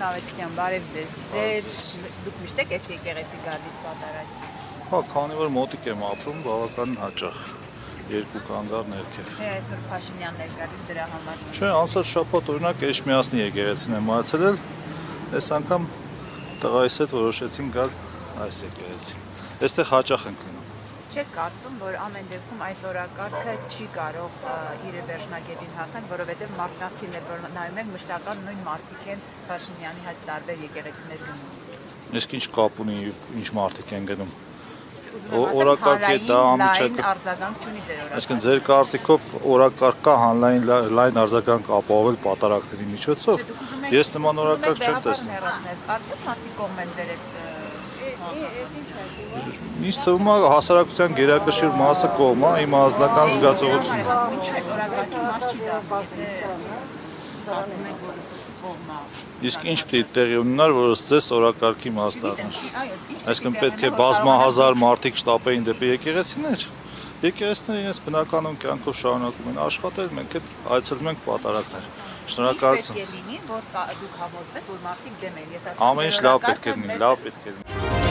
Պարոն Ավետիսյան, բարև ձեզ։ Դուք միշտ եք էս եկեղեցի գալիս պատարագ։ Հա, քանի որ մոտիկ եմ ապրում, բավականին հաճախ երկու կանգառ ներքև։ Այսօր Փաշինյանն էր գալիս դրա համար։ Չէ, անցած շաբաթ օրինակ Էջմիածնի եկեղեցին եմ այցելել, այս անգամ տղայիս հետ որոշեցին գալ այս եկեղեցին։ Այստեղ հաճախ ենք լինում։ Չեք կարծում, որ ամեն դեպքում այս օրակարգը չի կարող իր վերջնագետին հասնել, որովհետև մարդկանցին էլ որ նայում ենք մշտական նույն մարդիկ են Փաշինյանի հետ տարբեր եկեղեցիներ գնում։ Իսկ ինչ կապ ունի, ինչ մարդիկ են գնում։ Օրակարգի դա լայն արձագանք չունի ձեր օրակարգը։ Այսինքն ձեր կարծիքով օրակարգ կա լայն արձագանք ապահովել պատարագների միջոցով։ Ես նման օրակարգ չեմ տեսնում։ Կարծեք մարդիկ կողմ են ձեր այդ Ինձ թվում է հասարակության գերակշիռ մասը կողմ է, իմ ազնական զգացողությունը։ Ինչ է օրակարգի մաս չի դա։ Իսկ ինչ պիտի տեղի ունենար, որ ըստ օրակարգի մաս դառնար։ Այսինքն պետք է բազմահազար մարդիկ շտապեին դեպի եկեղեցիներ։ Եկեղեցիները իրենց բնականon կյանքով շարունակում են աշխատել, մենք էլ այցելում ենք պատարագներ։ Շնորհակալություն։ Պետք է լինի, որ դուք համոզվեք, որ մարդիկ դեմ են։ Ամեն ինչ լավ պետք է լինի, լավ պետք է լինի։